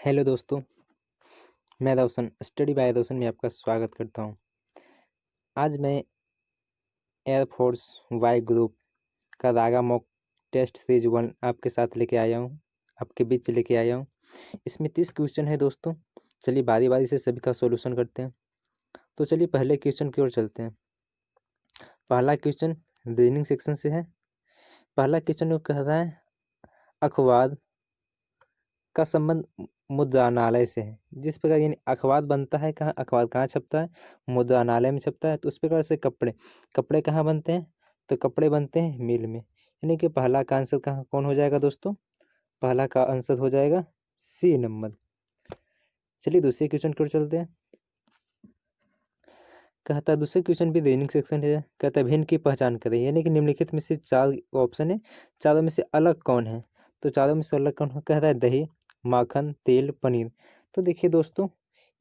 Hello दोस्तों, मैं रोशन study bye रोशन में आपका स्वागत करता हूं। आज मैं एयरफोर्स वाई ग्रुप का रागा मॉक टेस्ट सीरीज 1 आपके साथ लेके आया हूं, आपके बीच लेके आया हूं। इसमें 30 क्वेश्चन है दोस्तों। चलिए बारी बारी से सभी का सॉल्यूशन करते हैं। तो चलिए पहले क्वेश्चन की ओर चलते हैं। पहला क्वेश्चन रीजनिंग सेक्शन से है। पहला क्वेश्चन कह रहा है अखबार का संबंध मुद्रणालय से है। जिस प्रकार यानी अखबार बनता है, कहाँ अखबार कहाँ छपता है? मुद्रणालय में छपता है। तो उस प्रकार से कपड़े कपड़े कहाँ बनते हैं? तो कपड़े बनते हैं मिल में। यानी कि पहला का आंसर कहाँ कौन हो जाएगा दोस्तों? पहला का आंसर हो जाएगा सी नंबर। चलिए दूसरे क्वेश्चन की ओर चलते हैं। कहता है दूसरे क्वेश्चन भी रीजनिंग सेक्शन है। कहता है भिन्न की पहचान करें। यानी कि निम्नलिखित में से 4 ऑप्शन है, चारों में से अलग कौन है? तो चारों में से अलग कौन है? कह रहा है दही, माखन, तेल, पनीर। तो देखिए दोस्तों,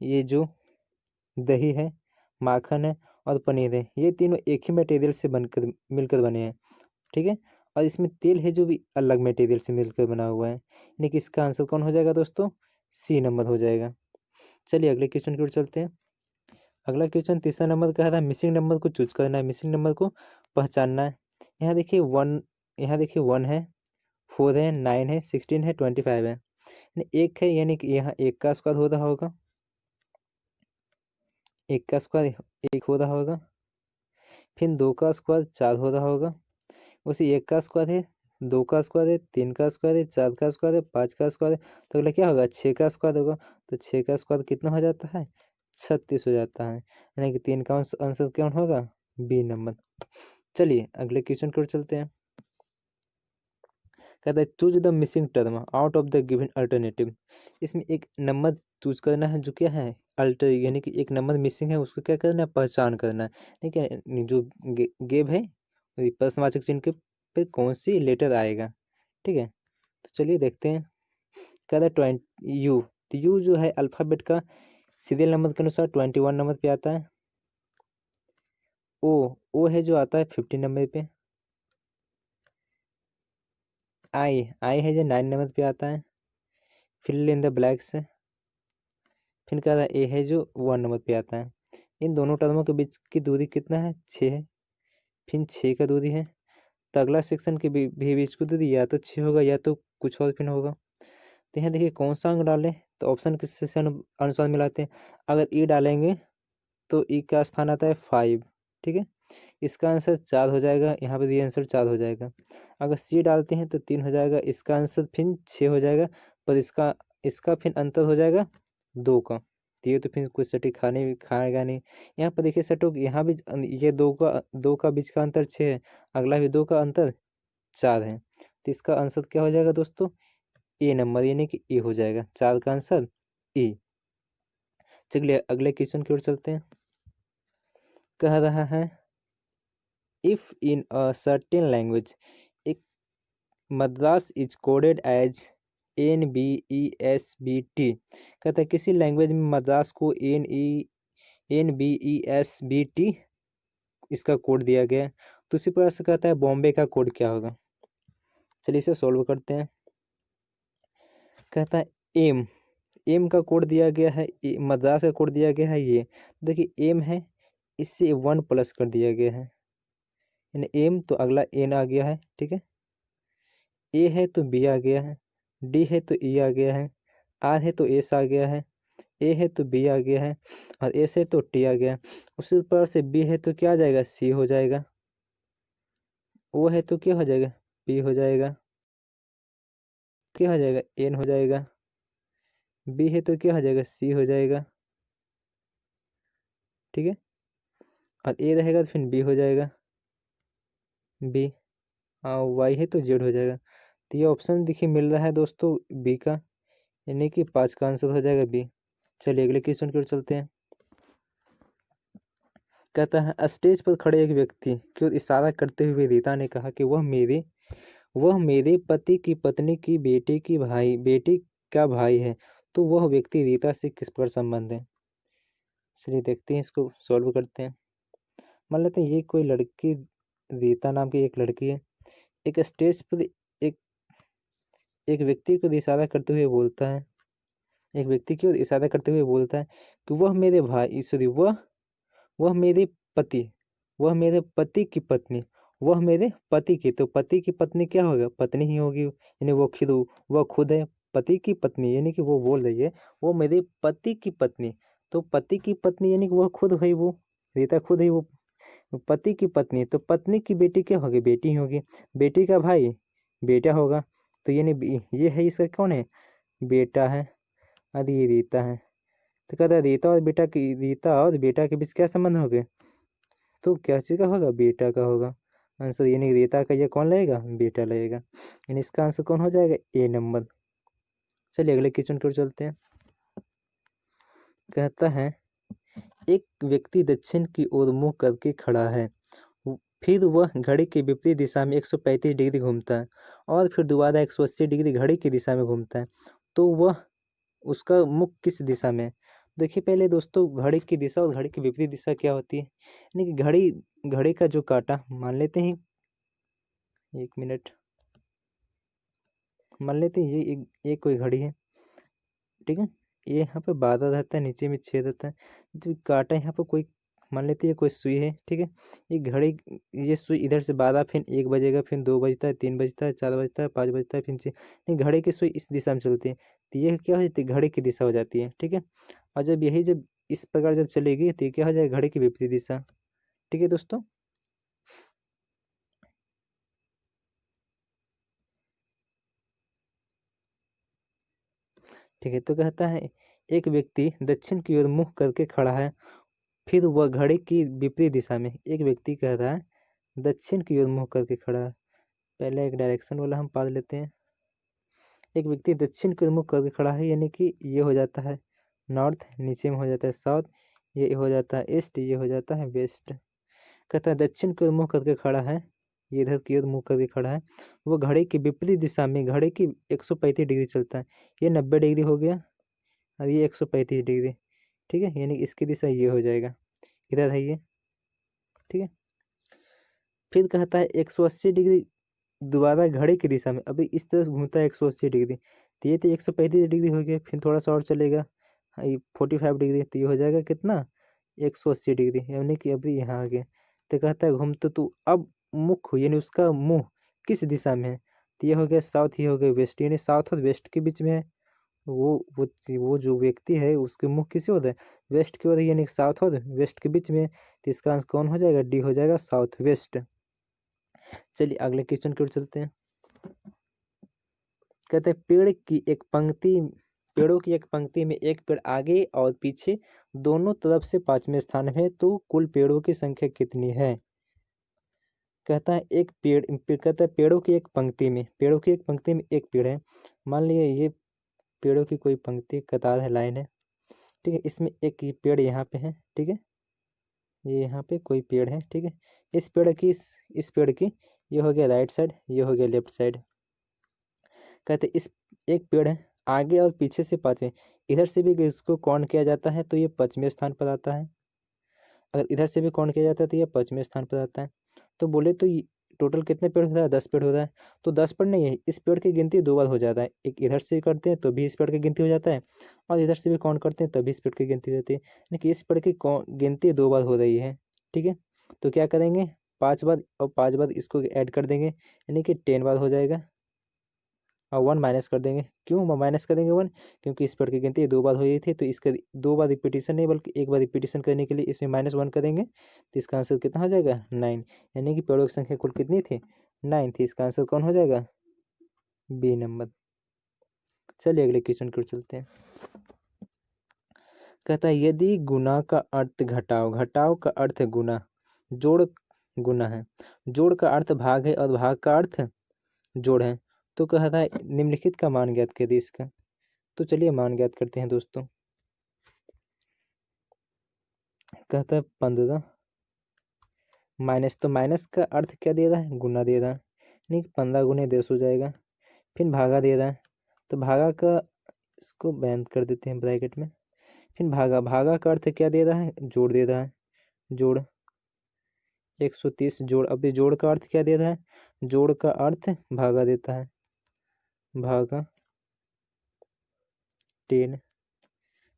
ये जो दही है, माखन है और पनीर है, ये तीनों एक ही मटेरियल से बनकर मिलकर बने हैं। ठीक है। और इसमें तेल है जो भी अलग मटेरियल से मिलकर बना हुआ है। यानी कि इसका आंसर कौन हो जाएगा दोस्तों? सी नंबर हो जाएगा। चलिए अगले क्वेश्चन की ओर चलते हैं। अगला क्वेश्चन तीसरा नंबर का है मिसिंग नंबर को चूज करना है, मिसिंग नंबर को पहचानना है। यहाँ देखिए 1, यहाँ देखिए 1 है, 4 है, 9 है, 16 है, 25 है। एक है, यानी कि यहाँ एक का स्क्वायर हो रहा होगा, एक का स्क्वायर एक हो रहा होगा। फिर 2 का स्क्वायर 4 हो रहा होगा। उसी एक का स्क्वायर है, 2 का स्क्वायर है, 3 का स्क्वायर है, 4 का स्क्वायर है, 5 का स्क्वायर है। तो अगला क्या होगा? 6 का स्क्वायर होगा। तो 6 का स्क्वायर कितना हो जाता है? 36 हो जाता है। यानी कि 3 का आंसर कौन होगा? B number. चलिए अगले क्वेश्चन की ओर चलते हैं। कहता है choose the missing term out of the given alternative. इसमें एक नंबर चूज करना है जो क्या है अल्टर, यानी कि एक नंबर मिसिंग है, उसको क्या करना है? पहचान करना है। ठीक है। जो गेब है प्रश्नवाचक चिन्ह के पे कौन सी लेटर आएगा। ठीक है। तो चलिए देखते हैं। कहता है 20 यू। तो यू जो है अल्फ़ाबेट का सीरियल नंबर के अनुसार 21 नंबर पे आता है। ओ है जो आता है 50 नंबर पे। आई है जो 9 नंबर पे आता है। Fill in the blanks. फिर कह रहा है ए है जो 1 नंबर पे आता है। इन दोनों टर्मों के बीच की दूरी कितना है? 6 है। फिर 6 का दूरी है। तो अगला सेक्शन के भी बीच की दूरी या तो 6 होगा या तो कुछ और फिर होगा। तो यहाँ देखिए कौन सा अंक डालें? तो ऑप्शन किससे से अनुसार मिलाते हैं। अगर ई डालेंगे तो ई का स्थान आता है 5। ठीक है। इसका आंसर 4 हो जाएगा। यहाँ पे भी आंसर 4 हो जाएगा। अगर सी डालते हैं तो 3 हो जाएगा। इसका आंसर फिर 6 हो जाएगा। पर इसका इसका फिर अंतर हो जाएगा 2 का। तो ये तो फिर कुछ सटीक खाएगा नहीं। यहाँ पर देखिए सटुक, यहाँ भी ये 2 का बीच का अंतर 6 है। अगला भी 2 का अंतर 4 है। तो इसका आंसर क्या हो जाएगा दोस्तों? ए नंबर, यानी कि ए हो जाएगा। 4 का आंसर ए। चलिए अगले क्वेश्चन की ओर चलते हैं। कह रहा है if in a certain language एक Madras is coded as NBESBT। कहता है किसी लैंग्वेज में मद्रास को NBESBT इसका कोड दिया गया है। तो उसी प्रकार से कहता है बॉम्बे का कोड क्या होगा। चलिए इसे सॉल्व करते हैं। कहता है एम एम का कोड दिया गया है, मद्रास का कोड दिया गया है ये। देखिए एम है, इससे 1 प्लस कर दिया गया है, यानी एम तो अगला एन आ गया है। ठीक है। ए है तो बी आ गया है, डी है तो ई आ गया है, आर है तो एस आ गया है, ए है तो बी आ गया है और एस है तो टी आ गया है। उसी प्रकार से बी है तो क्या आ जाएगा? सी हो जाएगा। ओ है तो क्या हो जाएगा? पी हो जाएगा। क्या हो जाएगा? एन हो जाएगा। बी है तो क्या हो जाएगा? सी हो जाएगा। ठीक है। और ए रहेगा तो फिर बी हो जाएगा, बी। वाई है तो जेड हो जाएगा। तो ये ऑप्शन देखिए मिल रहा है दोस्तों बी का, यानी कि 5 का आंसर हो जाएगा बी। चलिए अगले क्वेश्चन की ओर चलते हैं। कहता है स्टेज पर खड़े एक व्यक्ति की ओर इशारा करते हुए रीता ने कहा कि वह मेरे पति की पत्नी की बेटी का भाई है। तो वह व्यक्ति रीता से किस पर संबंध है? चलिए देखते हैं, इसको सॉल्व करते हैं। मान लेते हैं ये कोई लड़की, रीता नाम की एक लड़की है। एक स्टेज पर एक एक व्यक्ति को इशारा करते हुए बोलता है एक व्यक्ति की ओर इशारा करते हुए बोलता है कि वह मेरे भाई सॉरी वह मेरे पति वह मेरे पति की पत्नी वह मेरे पति की, तो पति की पत्नी क्या होगा, पत्नी ही होगी, यानी वह खुद है पति की पत्नी, यानी कि वो बोल रही है वो मेरे पति की पत्नी, तो पति की पत्नी यानी कि वह खुद हुई, वो रीता खुद ही वो पति की पत्नी, तो पत्नी की बेटी क्या होगी, बेटी ही होगी, बेटी का भाई बेटा होगा, तो यानी ये है इसका कौन है, बेटा है, और ये रीता है। तो कहता है रीता और बेटा के बीच क्या संबंध हो गए, तो क्या चीज़ का होगा, बेटा का होगा आंसर, यानी रीता का ये कौन लगेगा, बेटा लगेगा, यानी इसका आंसर कौन हो जाएगा, ए नंबर। चलिए अगले क्वेश्चन की ओर चलते हैं। कहता है एक व्यक्ति दक्षिण की ओर मुंह करके खड़ा है, फिर वह घड़ी की विपरीत दिशा में 135 डिग्री घूमता है और फिर दोबारा 180 डिग्री घड़ी की दिशा में घूमता है, तो वह उसका मुख किस दिशा में है। देखिए पहले दोस्तों घड़ी की दिशा और घड़ी की विपरीत दिशा क्या होती है, यानी कि घड़ी का जो काटा मान लेते हैं, एक मिनट, मान लेते हैं ये कोई घड़ी है, ठीक है, ये यहाँ पे 12 रहता है, नीचे में 6 रहता है, जो काटा यहाँ पे कोई मान लेते हैं कोई सुई है, ठीक है, ये घड़ी ये सुई इधर से 12 फिर 1 बजेगा, फिर 2 बजता है, 3 बजता है, 4 बजता है, 5 बजता है, फिर 6, नहीं घड़ी की सुई इस दिशा में चलती है, तो ये क्या हो जाती है, घड़ी की दिशा हो जाती है, ठीक है, और जब इस प्रकार जब चलेगी तो ये क्या हो जाएगा, घड़ी की विपरीत दिशा, ठीक है दोस्तों। ठीक है, तो कहता है एक व्यक्ति दक्षिण की ओर मुख करके खड़ा है, फिर वह घड़ी की विपरीत दिशा में, एक व्यक्ति कह रहा है दक्षिण की ओर मुंह करके खड़ा है, पहले एक डायरेक्शन वाला हम पढ़ लेते हैं, एक व्यक्ति दक्षिण की ओर मुंह करके खड़ा है, यानी कि ये हो जाता है नॉर्थ, नीचे में हो जाता है साउथ, ये हो जाता है ईस्ट, ये हो जाता है वेस्ट। कहता है दक्षिण की ओर मुंह करके खड़ा है, ये इधर की ओर मुंह करके खड़ा है, वो घड़ी की विपरीत दिशा में घड़ी की 135 डिग्री चलता है, ये 90 डिग्री हो गया और ये 135 डिग्री, ठीक है, यानी इसकी दिशा ये हो जाएगा, इधर है ये, ठीक है। फिर कहता है 180 डिग्री दोबारा घड़ी की दिशा में, अभी इस तरह से घूमता है 180 डिग्री, तो ये तो 135 डिग्री हो गया, फिर थोड़ा सा और चलेगा, ये 45 डिग्री, तो ये हो जाएगा कितना, 180 डिग्री, यानी कि अभी यहाँ आ गया, तो कहता है घूमते तू अब मुख यानी उसका मुँह किस दिशा में है, तो ये हो गया साउथ, ये हो गया वेस्ट, यानी साउथ और वेस्ट के बीच में है, वो जो व्यक्ति है उसके मुँह किसी ओर है, वेस्ट की ओर, यानी साउथ और वेस्ट के बीच में, तो इसका आंसर कौन हो जाएगा, डी हो जाएगा, साउथ वेस्ट। चलिए अगले क्वेश्चन की ओर चलते हैं। कहते हैं पेड़ों की एक पंक्ति में एक पेड़ आगे और पीछे दोनों तरफ से 5वें स्थान में है, तो कुल पेड़ों की संख्या कितनी है। कहता है कहता है पेड़ों की एक पंक्ति में एक पेड़ है, मान लिया ये पेड़ों की कोई पंक्ति कतार है, लाइन है, ठीक है, इसमें एक ये पेड़ यहाँ पे है, ठीक है, ये यहाँ पे कोई पेड़ है, ठीक है, इस पेड़ की ये हो गया राइट साइड, ये हो गया लेफ्ट साइड। कहते इस एक पेड़ है आगे और पीछे से 5वें, इधर से भी इसको काउंट किया जाता है तो ये 5वें स्थान पर आता है, अगर इधर से भी काउंट किया जाता है तो ये 5वें स्थान पर आता है, तो बोले तो टोटल कितने पेड़ हो रहा है, 10 पेड़ हो रहा है, तो 10 पेड़ नहीं है, इस पेड़ की गिनती 2 बार हो जाता है, एक इधर से करते हैं तो भी इस पेड़ की गिनती हो जाता है, और इधर से भी काउंट करते हैं तभी इस पेड़ की गिनती हो जाती है, यानी कि इस पेड़ की गिनती 2 बार हो रही है, ठीक है, तो क्या करेंगे 5 बार और 5 बार इसको ऐड कर देंगे, यानी कि 10 बार हो जाएगा, और 1 माइनस कर देंगे, क्यों माइनस कर देंगे 1, क्योंकि इस पेड़ की गिनती 2 बार हुई थी, तो इसका 2 बार रिपीटेशन नहीं बल्कि 1 बार रिपीटेशन करने के लिए इसमें -1 करेंगे, तो इसका आंसर कितना हो जाएगा 9, यानी कि पेड़ों की संख्या कुल कितनी थी 9 थी, इसका आंसर कौन हो जाएगा बी नंबर। चलिए अगले क्वेश्चन की ओर चलते हैं। कहता है यदि गुना का अर्थ घटाव का अर्थ गुना, जोड़ गुना है, जोड़ का अर्थ भाग है और भाग का अर्थ जोड़ है, तो कहता है निम्नलिखित का मान ज्ञात करिए इसका, तो चलिए मान ज्ञात करते हैं दोस्तों। कहता है 15 माइनस, तो माइनस का अर्थ क्या दे रहा है, गुना दे रहा है, नहीं 15 गुने 10 हो जाएगा, फिर भागा दे रहा है, तो भागा का इसको बैंड कर देते हैं ब्रैकेट में, फिर भागा का अर्थ क्या दे रहा है, जोड़ दे रहा है, जोड़ 130 जोड़, अब जोड़ का अर्थ क्या दे रहा है, जोड़ का अर्थ भागा देता है, भागा 10,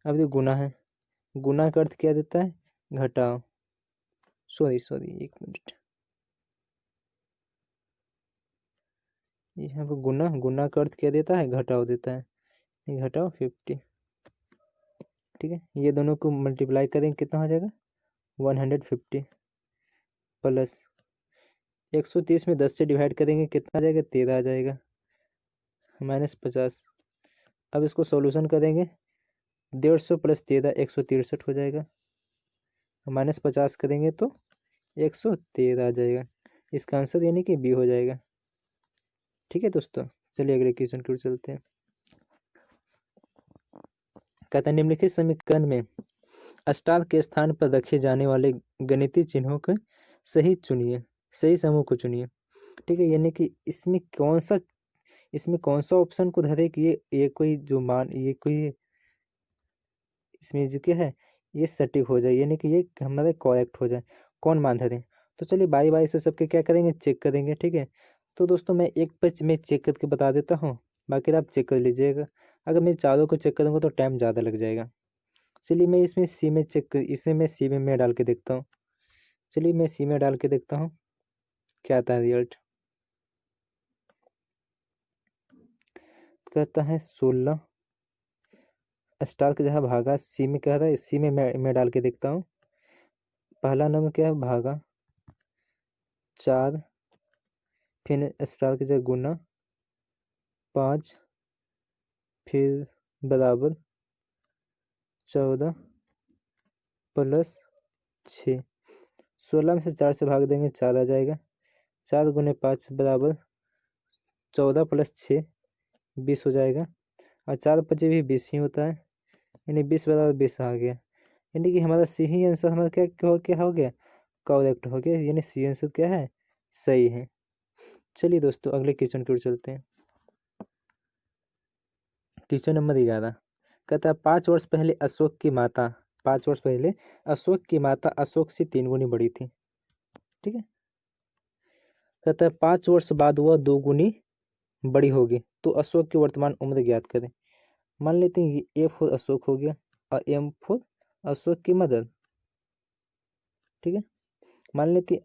अब ये गुना है, गुना का अर्थ क्या देता है, घटाओ। सॉरी एक मिनट, यहाँ पर गुना, गुना का अर्थ क्या देता है, घटाओ देता है। ये घटाओ 50, ठीक है। ये दोनों को मल्टीप्लाई करेंगे कितना हो जाएगा, 150 प्लस 130 में 10 से डिवाइड करेंगे कितना आ जाएगा, 13 आ जाएगा, -50। अब इसको सॉल्यूशन करेंगे, 150 प्लस 13 163 हो जाएगा, -50 करेंगे तो 113 आ जाएगा। इसका आंसर यानी कि बी हो जाएगा। ठीक है दोस्तों, चलिए अगले क्वेश्चन की ओर चलते हैं। कहता है निम्नलिखित समीकरण में स्टार के स्थान पर रखे जाने वाले गणितीय चिन्हों के सही चुनिए, सही समूह को चुनिए। ठीक है, यानी कि इसमें कौन सा ऑप्शन को धरे कि ये कोई जो मान, ये कोई इसमें जो क्या है ये सटीक हो जाए, यानी कि ये हमारे करेक्ट हो जाए, कौन मान धरे। तो चलिए बारी बारी से सबके क्या करेंगे, चेक करेंगे। ठीक है, तो दोस्तों मैं एक पे मैं चेक करके बता देता हूँ, बाकी आप चेक कर लीजिएगा। अगर मैं चारों को चेक करूँगा तो टाइम ज़्यादा लग जाएगा। चलिए मैं इसमें सी में इसमें मैं सी में मैं डाल के देखता हूँ। चलिए मैं सी में डाल के देखता हूँ क्या आता है रिजल्ट। कहता है 16 स्टार का जहाँ भागा, सी में क्या रहा है, सी में मैं डाल के देखता हूँ। पहला नंबर क्या है, भागा 4, फिर स्टार की जगह गुना 5, फिर बराबर 14 प्लस 6। 16 में से 4 से भाग देंगे 4 आ जाएगा, 4 गुने 5 बराबर 14 प्लस 6 20 हो जाएगा, और 4 5 भी 20 ही होता है, यानी 20 बराबर 20 आ गया। यानी कि हमारा सी ही आंसर हमारा क्या हो गया, करेक्ट हो गया, यानी सी आंसर क्या है, सही है। चलिए दोस्तों अगले क्वेश्चन की ओर चलते हैं। क्वेश्चन नंबर 11 कहता है 5 वर्ष पहले अशोक की माता, 5 वर्ष पहले अशोक की माता अशोक से 3 गुनी बड़ी थी। ठीक है, कहता है 5 वर्ष बाद वह 2 गुनी बड़ी होगी, तो अशोक की वर्तमान उम्र ज्ञात करें। मान लेते हैं ये ए फॉर अशोक हो गया और एम फॉर अशोक की मदर। ठीक है, मान लेते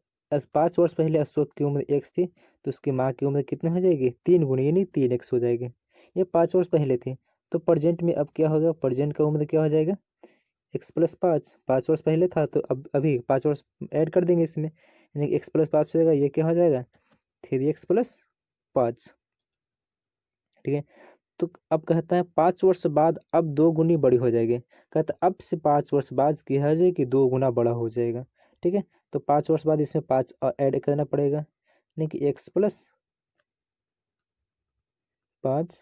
5 वर्ष पहले अशोक की उम्र x थी, तो उसकी माँ की उम्र कितनी हो जाएगी, 3 गुनी यानी 3x हो जाएगी। ये 5 वर्ष पहले थी, तो प्रेजेंट में अब क्या होगा, प्रेजेंट का उम्र क्या हो जाएगा, x प्लस 5। 5 वर्ष पहले था तो अब अभी 5 वर्ष ऐड कर देंगे इसमें, यानी x प्लस 5 हो जाएगा, ये क्या हो जाएगा 3x प्लस 5। ठीक है, तो अब कहता है 5 वर्ष बाद अब 2 गुनी बड़ी हो जाएगी। कहता है अब से 5 वर्ष बाद क्या हो जाएगी, 2 गुना बड़ा हो जाएगा। ठीक है, तो 5 वर्ष बाद इसमें 5 और ऐड करना पड़ेगा, यानी कि x प्लस 5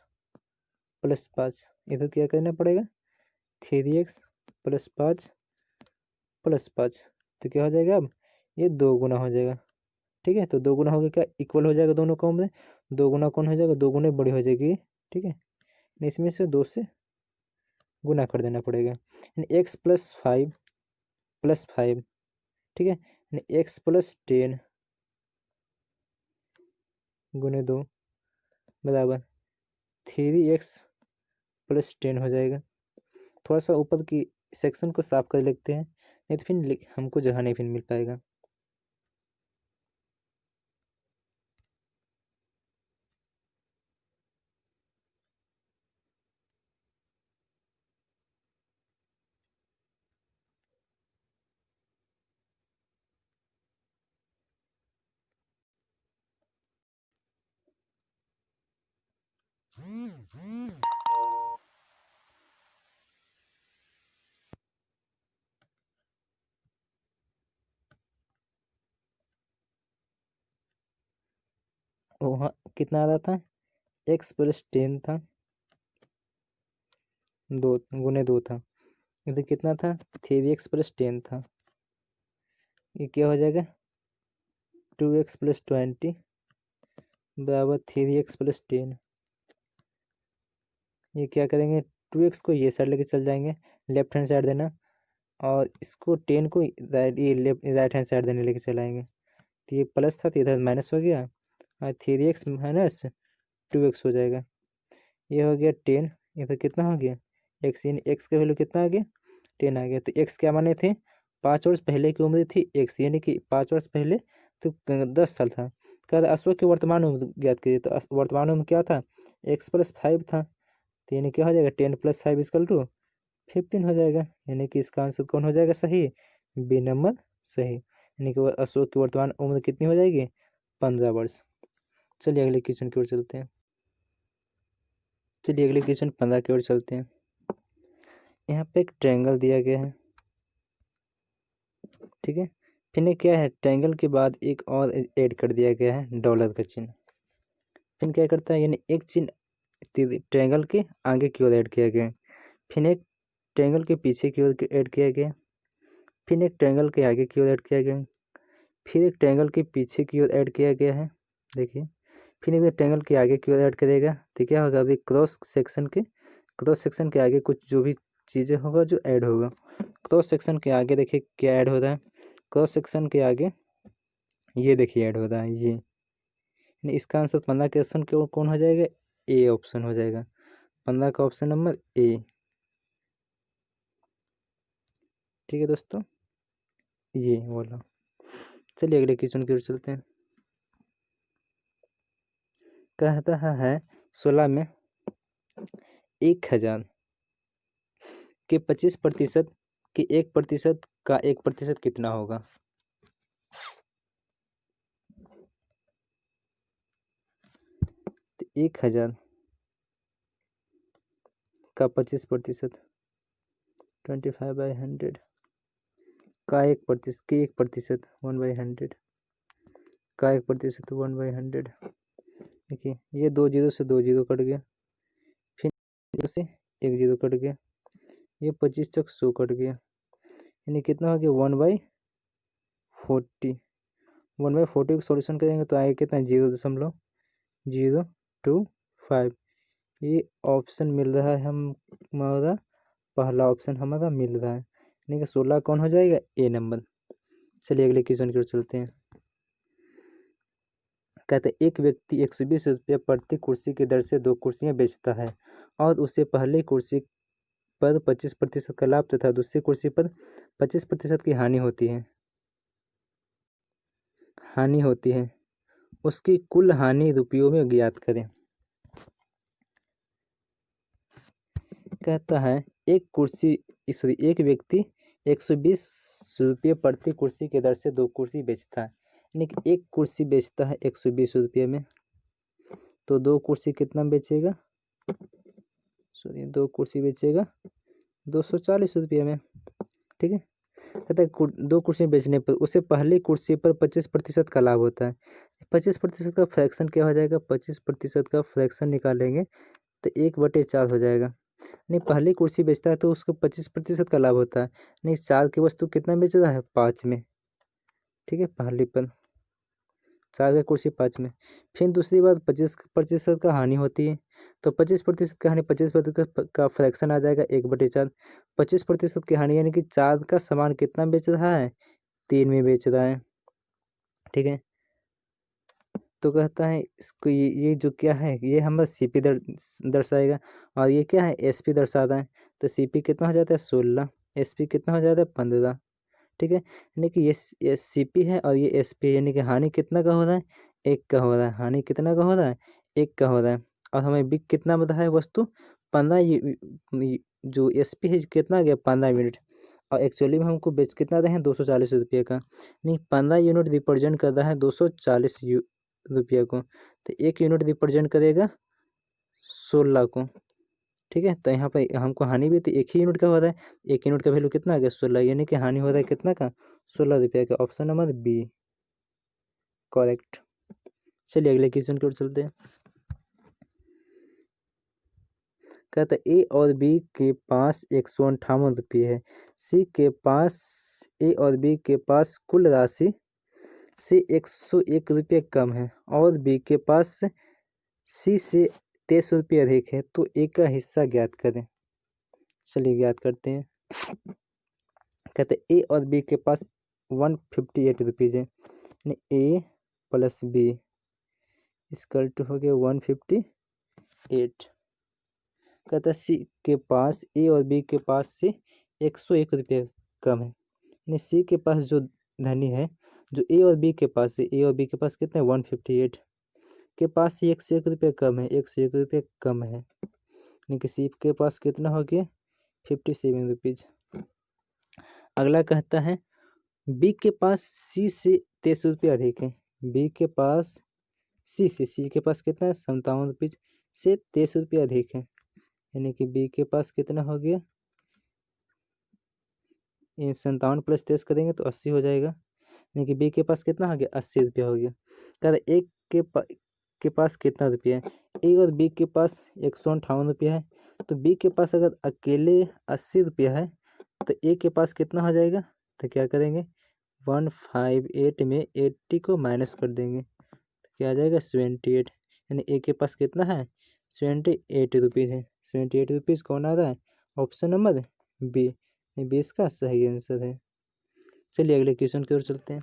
प्लस 5, इधर क्या करना पड़ेगा 3x प्लस 5 प्लस 5, तो क्या हो जाएगा, अब ये 2 गुना हो जाएगा। ठीक है, तो 2 गुना हो गया, क्या इक्वल हो जाएगा दोनों का उम्र, 2 गुना कौन हो जाएगा, 2 गुने बड़ी हो जाएगी। ठीक है, इसमें से 2 से गुना कर देना पड़ेगा, यानी x प्लस 5 प्लस 5। ठीक है, यानी x प्लस 10 गुने 2 बराबर 3x प्लस 10 हो जाएगा। थोड़ा सा ऊपर की सेक्शन को साफ कर लेते हैं, नहीं तो फिर हमको जगह नहीं फिर मिल पाएगा। वहाँ कितना आ रहा था, x प्लस 10 था, 2 गुने 2 था, इधर कितना था 3x प्लस 10 था, ये क्या हो जाएगा 2x प्लस 20 बराबर 3x प्लस 10। ये क्या करेंगे 2x को ये साइड लेके चल जाएंगे, लेफ्ट हैंड साइड देना, और इसको 10 को राइट हैंड साइड देने लेके चलाएंगे, तो ये प्लस था तो इधर माइनस हो गया, और 3x माइनस 2x हो जाएगा। ये हो गया 10, इधर कितना हो गया एक्स, यानी एक्स का वैल्यू कितना आ गया 10 आ गया। तो एक्स क्या माने थे 5 वर्ष पहले की उम्र थी एक्स, यानी कि 5 वर्ष पहले तो 10 साल था। कह रहा अशोक की वर्तमान उम्र ज्ञात कीजिए, तो वर्तमान उम्र क्या था एक्स प्लस 5 था, तो यानी क्या हो जाएगा 10 + 5 = 15 हो जाएगा, यानी कि इसका आंसर कौन हो जाएगा सही, बी नंबर सही, यानी कि अशोक की वर्तमान उम्र कितनी हो जाएगी 15 वर्ष। चलिए अगले क्वेश्चन की ओर चलते हैं। चलिए अगले क्वेश्चन 15 की ओर चलते हैं। यहाँ पे एक ट्रायंगल दिया गया है, ठीक है। फिर क्या है ट्रायंगल के बाद एक और ऐड कर दिया गया है डॉलर का चिन्ह। फिर क्या करता है, यानी एक चिन्ह ट्रायंगल के आगे की ओर ऐड किया गया है, फिर एक ट्रायंगल के पीछे की ओर ऐड किया गया, फिर एक ट्रायंगल के आगे की ओर ऐड किया गया, फिर एक ट्रायंगल के पीछे की ओर ऐड किया गया है। देखिए फिर एक ट्रायंगल के आगे की ओर ऐड करेगा तो क्या होगा, अभी क्रॉस सेक्शन के आगे कुछ जो भी चीज़ें होगा जो ऐड होगा। क्रॉस सेक्शन के आगे देखिए क्या ऐड हो रहा है, क्रॉस सेक्शन के आगे ये देखिए ऐड हो रहा है ये, यानी इसका आंसर 15 के ऑप्शन कौन हो जाएगा, ए ऑप्शन हो जाएगा, 15 का ऑप्शन नंबर ए। ठीक है दोस्तों, ये बोला। चलिए अगले क्वेश्चन की ओर चलते हैं। कहता है 16 में 1000 के 25% के 1% का 1% कितना होगा। तो 1000 का 25% 25/100 का 1% 1/100 का 1% 1/100। देखिए ये 2 जीरो से 2 जीरो कट गया, फिर 0 से 1 जीरो कट गया, ये 25 तक 100 कट गया, यानी कितना हो गया 1/40। 1/40 का सॉल्यूशन करेंगे तो आएगा कितना 0.025। ये ऑप्शन मिल रहा है हमारा, पहला ऑप्शन हमारा मिल रहा है, यानी कि 16 कौन हो जाएगा ए नंबर। चलिए अगले क्वेश्चन की ओर चलते हैं। कहते हैं एक व्यक्ति 120 रुपये प्रति कुर्सी की दर से 2 कुर्सियां बेचता है और उसे पहली कुर्सी पर 25% का लाभ तथा दूसरी कुर्सी पर 25% की हानि होती है। उसकी कुल हानि रुपयों में ज्ञात करें। कहता है एक व्यक्ति 120 रुपये प्रति कुर्सी की दर से 2 कुर्सी बेचता है, यानी कि एक कुर्सी बेचता है 120 रुपये में, तो 2 कुर्सी कितना बेचेगा, सॉरी 2 कुर्सी बेचेगा 240 रुपये में। ठीक है, कहता है 2 कुर्सी बेचने पर उसे पहली कुर्सी पर 25% का लाभ होता है। 25% का फ्रैक्शन क्या हो जाएगा, 25% का फ्रैक्शन निकालेंगे तो 1/4 हो जाएगा। नहीं पहली कुर्सी बेचता है तो उसको 25% का लाभ होता है, नहीं 4 की वस्तु कितना बेच रहा है 5 में। ठीक है, पहली पर 4 का कुर्सी 5 में। फिर दूसरी बात 25% का हानि होती है, तो 25% का हानि 25% का फ्रैक्शन आ जाएगा 1/4। 25% की हानि यानी कि 4 का सामान कितना बेच रहा है 3 में बेच रहा है। ठीक है, तो कहता है इसको ये जो क्या है ये हमारा सीपी दर्शाएगा, और ये क्या है एसपी दर्शा रहा है, तो सीपी कितना हो जाता है 16, एसपी कितना हो जाता है 15। ठीक है, यानी कि ये सीपी है और ये एसपी, यानी कि हानि कितना का हो रहा है 1 का हो रहा है, हानि कितना का हो रहा है 1 का हो रहा है, और हमें बिक कितना बता है वस्तु 15, जो एसपी है कितना गया 15 यूनिट, और एक्चुअली में हमको बेच कितना रहे हैं 240 रुपये का, नहीं 15 यूनिट रिप्रेजेंट कर रहा है 240 रुपये को, तो 1 यूनिट रिप्रेजेंट करेगा 16 को। ठीक है, तो यहाँ पर हमको हानि भी तो 1 ही यूनिट का हो रहा है, 1 यूनिट का वैल्यू कितना आ गया 16, यानी कि हानि हो रहा है कितना का 16 रुपये का, ऑप्शन नंबर बी करेक्ट। चलिए अगले क्वेश्चन की ओर चलते हैं। कहता है ए और बी के पास 158 रुपये है, ए और बी के पास कुल राशि से 101 रुपये कम है और बी के पास सी से 23 रुपये अधिक है, तो ए का हिस्सा ज्ञात करें। चलिए ज्ञात करते हैं। कहते ए और बी के पास 158 रुपीज़ है, यानी ए प्लस बी इसकल टू हो गया 158। कहता है सी के पास ए और बी के पास से 101 रुपये कम है, यानी सी के पास जो धनी है, जो ए और बी के पास है, ए और बी के पास कितना है 158 के पास से 101 रुपये कम है, 101 रुपये कम है, यानी कि सी के पास कितना हो गया 57 रुपीज़। अगला कहता है बी के पास सी से 23 रुपये अधिक है, बी के पास सी के पास कितना है 57 रुपीज़ से 23 रुपये अधिक है, यानी कि बी के पास कितना हो गया, ये 57 + 23 करेंगे तो 80 हो जाएगा, यानी कि बी के पास कितना हो गया 80 रुपया हो गया। कह एक के पास कितना रुपया है, ए और बी के पास 158 रुपया है, तो बी के पास अगर अकेले 80 रुपया है तो ए के पास कितना हो जाएगा, तो क्या करेंगे 158 में 80 को माइनस कर देंगे तो क्या आ जाएगा 78, यानी ए के पास कितना है 78 रुपीज़ है। 78 रुपीज़ कौन आ रहा है, ऑप्शन नंबर बी, 20 का सही आंसर है। चलिए अगले क्वेश्चन की ओर चलते हैं।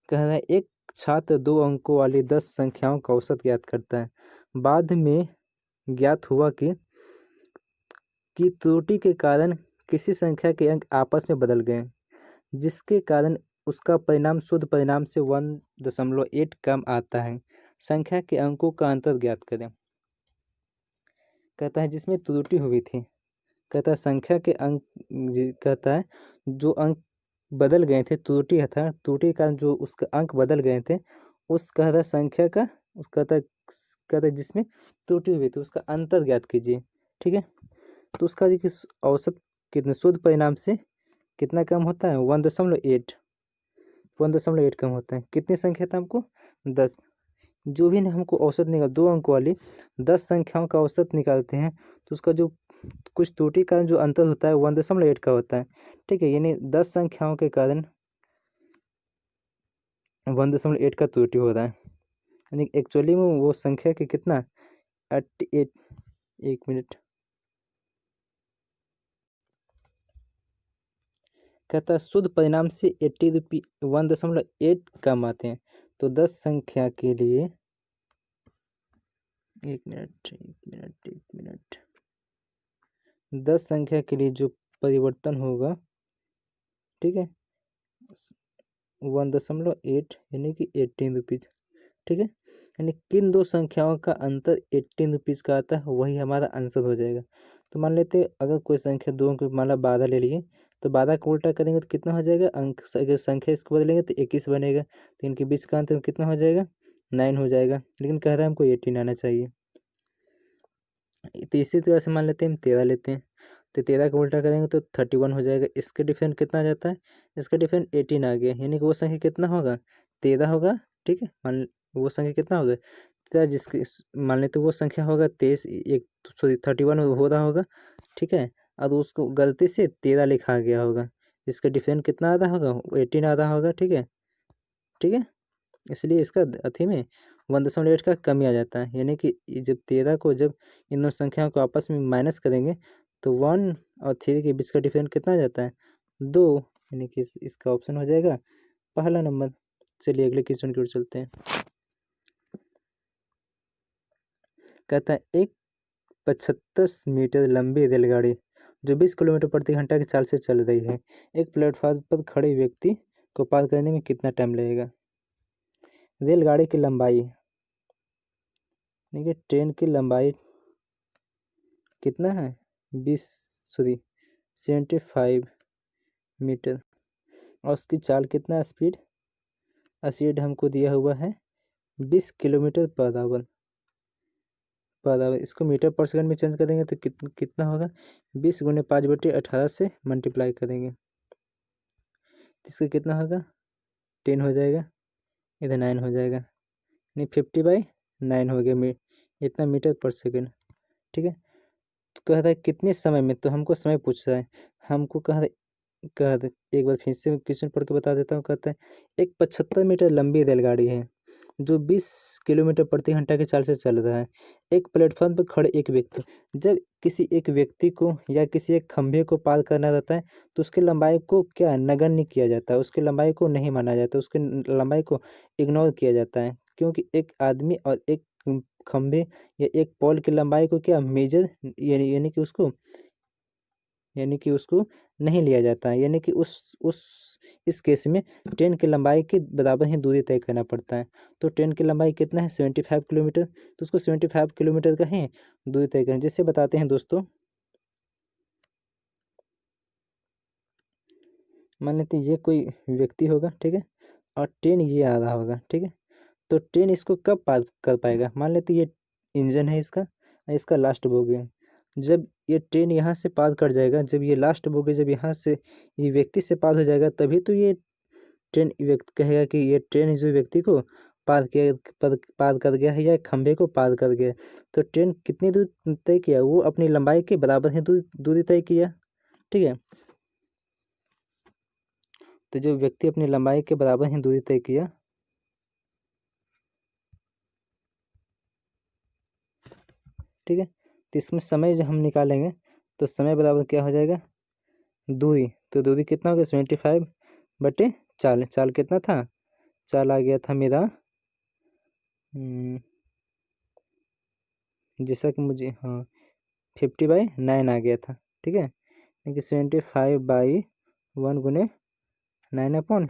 कह रहा है एक छात्र 2 अंकों वाली 10 संख्याओं का औसत ज्ञात करता है, बाद में ज्ञात हुआ कि त्रुटि के कारण किसी संख्या के अंक आपस में बदल गए, जिसके कारण उसका परिणाम शुद्ध परिणाम से 1.8 कम आता है। संख्या के अंकों का अंतर ज्ञात करें। कहता है जिसमें त्रुटि हुई थी, कहता है संख्या के अंक, कहता है जो अंक बदल गए थे, त्रुटि था, त्रुटि के कारण जो उसका अंक बदल गए थे, उस कहता है संख्या का उसका कहता है जिसमें त्रुटि हुई थी उसका अंतर ज्ञात कीजिए। ठीक है, तो उसका जो औसत कितने शुद्ध परिणाम से कितना कम होता है 1.8 कम होता है। कितनी संख्या था हमको 10, जो भी हमको औसत निकाल 2 अंक वाली 10 संख्याओं का औसत निकालते हैं तो उसका जो कुछ त्रुटि का जो अंतर होता है 1.8 का होता है। ठीक है, यानी 10 संख्याओं के कारण 1.8 का त्रुटि हो रहा है, यानी एक्चुअली में वो संख्या के कितना 88, 1 मिनट, कहता है शुद्ध परिणाम से 1.8 कम आते हैं। तो 10 संख्या के लिए 1 मिनट 10 संख्या के लिए जो परिवर्तन होगा, ठीक है 1.8 यानी कि 18 रुपीज़। ठीक है, यानी किन 2 संख्याओं का अंतर 18 रुपीज़ का आता है वही हमारा आंसर हो जाएगा। तो मान लेते हैं अगर कोई संख्या 2 अंक मान लो 12 ले लिए, तो 12 को उल्टा करेंगे तो कितना हो जाएगा अंक, अगर संख्या इसको बदलेंगे तो 21 बनेगा, तो इनके बीच का अंतर कितना हो जाएगा 9 हो जाएगा, लेकिन कह रहा है हमको 18 आना चाहिए। तो इसी तरह से मान लेते हैं हम 13 लेते हैं, तो 13 को उल्टा करेंगे तो 31 हो जाएगा, इसका डिफरेंस कितना आ जाता है, इसका डिफरेंस 18 आ गया, यानी कि वो संख्या कितना होगा 13 होगा। ठीक है, मान वो संख्या कितना होगा 13, जिसके मान लेते वो संख्या होगा 23, एक सॉरी 31 हो रहा होगा। ठीक है, और उसको गलती से 13 लिखा गया होगा, इसका डिफरेंस कितना आ रहा होगा 18 आ रहा होगा। ठीक है, ठीक है, इसलिए इसका अथी में 1.8 का कमी आ जाता है, यानी कि जब 13 को जब इन दोनों संख्याओं को आपस में माइनस करेंगे तो 1 और 3 के बीच का डिफरेंस कितना आ जाता है 2, यानी कि इसका ऑप्शन हो जाएगा पहला नंबर। चलिए अगले क्वेश्चन की ओर चलते हैं। कहता है एक 75 मीटर लंबी रेलगाड़ी जो 20 किलोमीटर प्रति घंटा की चाल से चल रही है, एक प्लेटफार्म पर खड़े व्यक्ति को पार करने में कितना टाइम लगेगा। रेलगाड़ी की लंबाई, देखिए ट्रेन की लंबाई कितना है 75 मीटर, और उसकी चाल कितना स्पीड हमको दिया हुआ है 20 किलोमीटर पर आवर। इसको मीटर पर सेकंड में चेंज करेंगे तो कितना होगा 20 × 5/18 से मल्टीप्लाई करेंगे तो इसका कितना होगा 10 हो जाएगा, इधर 9 हो जाएगा, नहीं 50/9 हो गया इतना मीटर पर सेकंड। ठीक है, तो कह रहा है कितने समय में, तो हमको समय पूछ रहा है, हमको कह रहा एक बार फिर से क्वेश्चन पढ़ के बता देता हूँ। कहता है एक 75 मीटर लंबी रेलगाड़ी है जो 20 किलोमीटर प्रति घंटा की चाल से चल रहा है, एक प्लेटफॉर्म पर खड़े एक व्यक्ति, जब किसी एक व्यक्ति को या किसी एक खंभे को पार करना रहता है तो उसकी लंबाई को क्या नगण्य किया जाता है, उसकी लंबाई को नहीं माना जाता, उसकी लंबाई को इग्नोर किया जाता है, क्योंकि एक आदमी और एक खंभे या एक पोल की लंबाई को क्या मेजर यानी कि उसको नहीं लिया जाता है, यानी कि उस इस केस में ट्रेन की लंबाई के बराबर ही दूरी तय करना पड़ता है। तो ट्रेन की लंबाई कितना है 75 किलोमीटर, तो उसको 75 किलोमीटर का ही दूरी तय करें। जिससे बताते हैं दोस्तों, मान लेते हैं ये कोई व्यक्ति होगा, ठीक है, और ट्रेन ये आ रहा होगा, ठीक है। तो ट्रेन इसको कब पार कर पाएगा, मान लेते ये इंजन है इसका, इसका लास्ट बोगी है। जब ये ट्रेन यहाँ से पार कर जाएगा, जब ये लास्ट बोगी जब यहाँ से ये व्यक्ति से पार हो जाएगा, तभी तो ये ट्रेन व्यक्ति कहेगा कि ये ट्रेन जो व्यक्ति को पार कर गया है या खंभे को पार कर गया। तो ट्रेन कितनी दूर तय किया, वो अपनी लंबाई के बराबर ही दूरी तय किया, ठीक है। तो जो व्यक्ति अपनी लंबाई के बराबर ही दूरी तय किया, ठीक है, तो इसमें समय जो हम निकालेंगे तो समय बराबर क्या हो जाएगा दूरी। तो दूरी कितना हो गया 75/4। चाल कितना था, चाल आ गया था मेरा जैसा कि मुझे 50/9 आ गया था, ठीक है। यानी कि 75/1 गुने 9/50।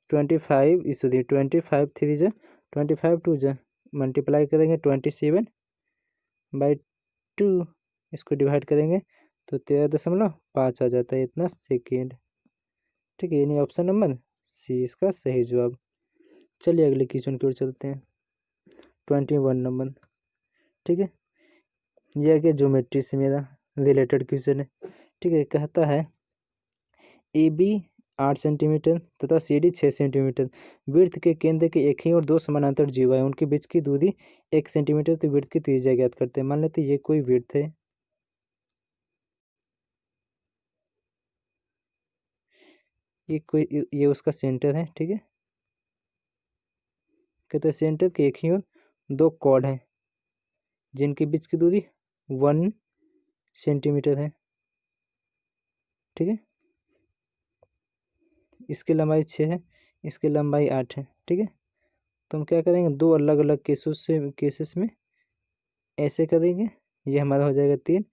25 इसलिए 25 3 जा 25 2 जा मल्टीप्लाई करेंगे 27/2, इसको डिवाइड करेंगे तो 13.5 आ जाता है इतना सेकेंड, ठीक है। यानी ऑप्शन नंबर सी इसका सही जवाब। चलिए अगले क्वेश्चन की ओर चलते हैं, 21 नंबर, ठीक है। यह कि ज्योमेट्री से मेरा रिलेटेड क्वेश्चन है, ठीक है। कहता है ए बी 8 सेंटीमीटर तथा सी डी 6 सेंटीमीटर वृत्त के केंद्र के एक ही और दो समानांतर जीवा है, उनके बीच की दूरी 1 सेंटीमीटर, तो वृत्त की त्रिज्या ज्ञात करते हैं। मान लेते ये कोई वृत्त है, ये उसका सेंटर है, ठीक है। कहते हैं सेंटर के एक ही और दो कॉर्ड हैं जिनके बीच की दूरी 1 सेंटीमीटर है, ठीक है। इसकी लंबाई 6 है, इसकी लंबाई 8 है, ठीक है। तो हम क्या करेंगे, दो अलग अलग केसेस में ऐसे करेंगे, ये हमारा हो जाएगा 3,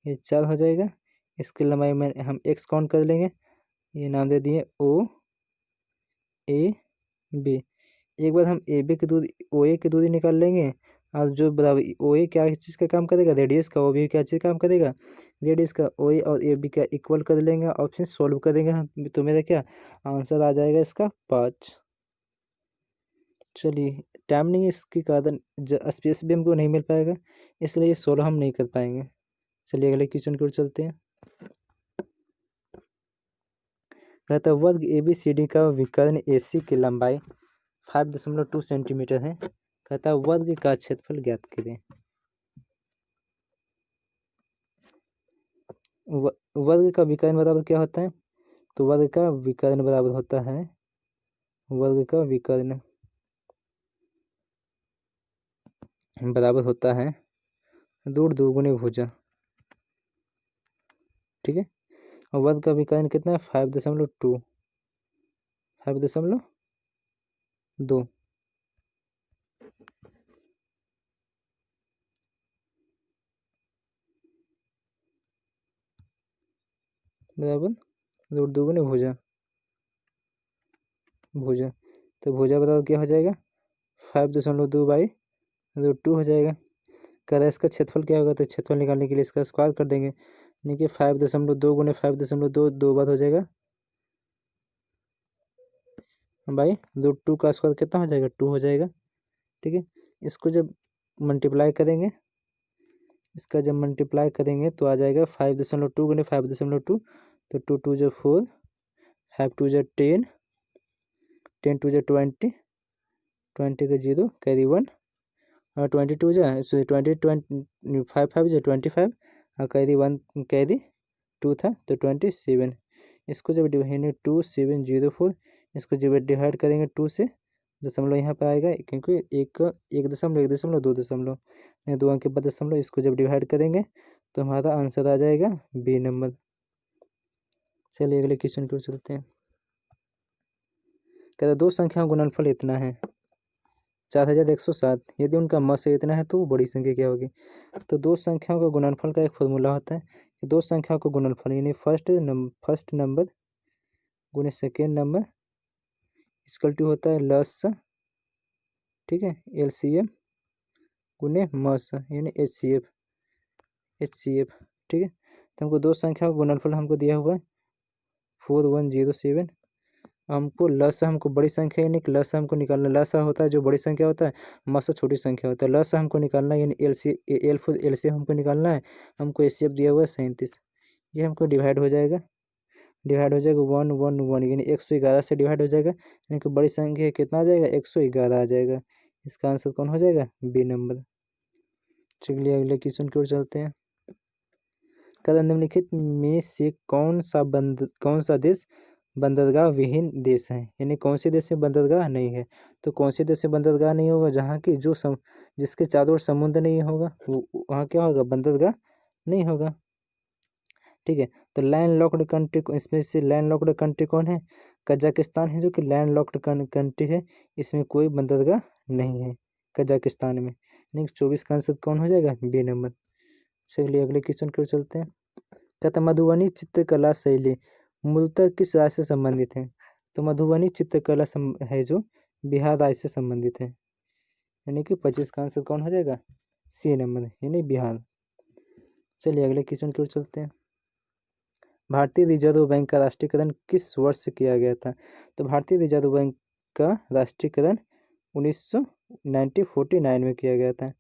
ये 4 हो जाएगा। इसकी लंबाई में हम x काउंट कर लेंगे, ये नाम दे दिए ओ ए बी। एक बार हम ए बी की दूरी ओ ए की दूरी निकाल लेंगे, और जो बराबर ओ ए क्या चीज़ का काम करेगा, रेडियस का, ओ बी क्या चीज़ काम करेगा, रेडियस का। ओ ए और ए बी का इक्वल कर लेंगे और फिर सॉल्व करेंगे हम, तो मेरा क्या आंसर आ जाएगा इसका 5। चलिए टाइम नहीं है इसके कारण स्पेस भी हमको नहीं मिल पाएगा, इसलिए ये 16 हम नहीं कर पाएंगे। चलिए अगले क्वेश्चन की ओर चलते हैं। कहता है वर्ग ए बी सी डी का विकर्ण ए सी की लंबाई 5.2 सेंटीमीटर है। कहता है वर्ग का क्षेत्रफल ज्ञात करें। वर्ग का विकर्ण बराबर क्या होता है, तो वर्ग का विकर्ण बराबर होता है, वर्ग का विकर्ण बराबर होता है रूट 2 गुने भुजा, ठीक है। और वर्ग का विकर्ण कितना है 5.2 बराबर रूट 2 गुने भुजा। तो भुजा बराबर क्या हो जाएगा 5.2/√2 हो जाएगा। कह रहा है इसका क्षेत्रफल क्या होगा, तो क्षेत्रफल निकालने के लिए इसका स्क्वायर कर देंगे, यानी कि 5.2 गुने 5.2 दो बार हो जाएगा √2 का स्क्वायर कितना हो जाएगा 2 हो जाएगा, ठीक है। इसको जब मल्टीप्लाई करेंगे, इसका जब मल्टीप्लाई करेंगे तो आ जाएगा 5.2 गुने 5.2, तो 2 2 जो 4, 5 2 जो 10, 10 2 जो 20, 20 का 0 कैरी 1, और 22 जो 20 5 5 जो 25, और कैरी 1 कैरी 2 था तो 27। इसको जब डिवाइड 2 7 0 4, इसको जब डिवाइड करेंगे 2 से, दशमलव यहाँ पर आएगा क्योंकि एक दशमलव 2 दशमलव, दो अंक के बाद दशमलव, इसको जब डिवाइड करेंगे तो हमारा आंसर आ जाएगा बी नंबर। चलिए अगले क्वेश्चन की ओर चलते हैं। कहता दो संख्याओं गुणनफल इतना है, 4107। यदि उनका मस इतना है तो बड़ी संख्या क्या होगी? तो दो संख्याओं का गुणनफल का एक फॉर्मूला होता है कि दो संख्याओं का गुणनफल यानी फर्स्ट नंबर गुणे सेकेंड नंबर इसकल टू होता है लस, ठीक है, LCM गुणे मस यानी HCF, ठीक है। तो हमको दो संख्या का गुणनफल हमको दिया हुआ है 4107। हमको लस हमको बड़ी संख्या यानी कि लस हमको निकालना, लस होता है जो बड़ी संख्या होता है, मस छोटी संख्या होता है। लस हमको निकालना है यानी LCM हमको निकालना है। हमको HCF दिया हुआ है 37। ये हमको डिवाइड हो जाएगा 111 यानी 111 से डिवाइड हो जाएगा यानी कि बड़ी संख्या कितना आ जाएगा 111 आ जाएगा। इसका आंसर कौन हो जाएगा? B number. चलिए अगले क्वेश्चन की ओर चलते हैं। कहता निम्नलिखित में से कौन सा देश बंदरगाह विहीन देश है? यानी कौन से देश में बंदरगाह नहीं है? तो कौन से देश में बंदरगाह नहीं होगा? जहाँ की जिसके चारों ओर समुद्र नहीं होगा वहाँ क्या होगा? बंदरगाह नहीं होगा, ठीक है। तो लैंड लॉक्ड कंट्री, इसमें से लैंड लॉक्ड कंट्री कौन है? कजाकिस्तान है, जो कि लैंड लॉक्ड कंट्री है। इसमें कोई बंदरगाह नहीं है कजाकिस्तान में। यानी 24 का आंसर कौन हो जाएगा? B number. चलिए अगले क्वेश्चन की ओर चलते हैं। कहता मधुबनी चित्रकला शैली मूलतः किस राज्य से संबंधित है? तो मधुबनी चित्रकला है जो बिहार राज्य से संबंधित है। यानी कि 25 का आंसर कौन हो जाएगा? सी नंबर यानी बिहार। चलिए अगले क्वेश्चन की ओर चलते हैं। भारतीय रिजर्व बैंक का राष्ट्रीयकरण किस वर्ष से किया गया था? तो भारतीय रिजर्व बैंक का राष्ट्रीयकरण 1949 में किया गया था।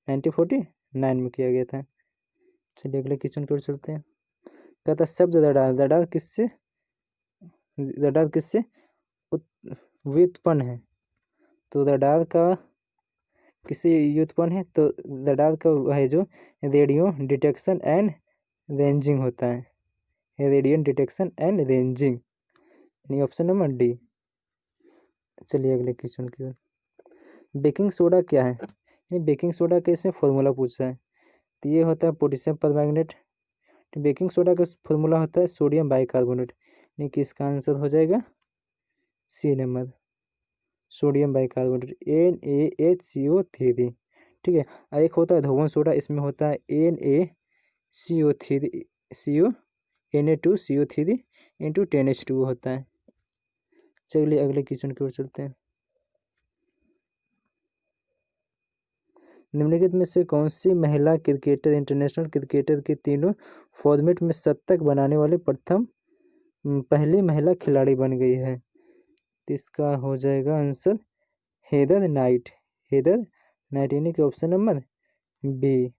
1949 में किया गया था। चलिए अगले क्वेश्चन की ओर चलते हैं। कहता शब्द रडार किससे व्युत्पन्न है? तो रडार का किससे व्युत्पन्न है? तो रडार का है जो रेडियो डिटेक्शन एंड रेंजिंग होता है, रेडियो डिटेक्शन एंड रेंजिंग, यानी ऑप्शन नंबर डी। चलिए अगले क्वेश्चन की ओर। बेकिंग सोडा क्या है? ये बेकिंग सोडा का इसमें फॉर्मूला पूछा है। तो ये होता है पोटेशियम परमैंगनेट। तो बेकिंग सोडा का फॉर्मूला होता है सोडियम बाइकार्बोनेट। यानी कि इसका आंसर हो जाएगा सी नंबर, सोडियम बाइकार्बोनेट NaHCO3, ठीक है। और एक होता है धोवन सोडा, इसमें होता है Na2CO3 इंटू 10H2 होता है। चलिए अगले क्वेश्चन की ओर चलते हैं। निम्नलिखित में से कौन सी महिला क्रिकेटर इंटरनेशनल क्रिकेटर के तीनों फॉर्मेट में शतक बनाने वाले पहली महिला खिलाड़ी बन गई है? तो इसका हो जाएगा आंसर हेदर नाइट यानी कि ऑप्शन नंबर बी।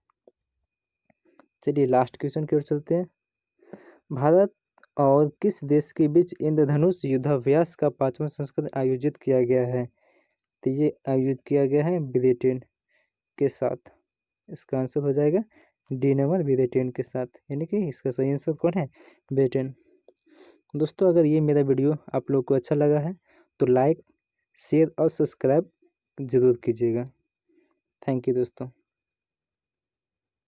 चलिए लास्ट क्वेश्चन की ओर चलते हैं। भारत और किस देश के बीच इंद्रधनुष युद्धाभ्यास का 5वां संस्करण आयोजित किया गया है? तो ये आयोजित किया गया है ब्रिटेन के साथ। इसका आंसर हो जाएगा डी नंबर, ब्रिटेन के साथ। यानी कि इसका सही आंसर कौन है? ब्रिटेन। दोस्तों अगर ये मेरा वीडियो आप लोग को अच्छा लगा है तो लाइक शेयर और सब्सक्राइब ज़रूर कीजिएगा। थैंक यू दोस्तों।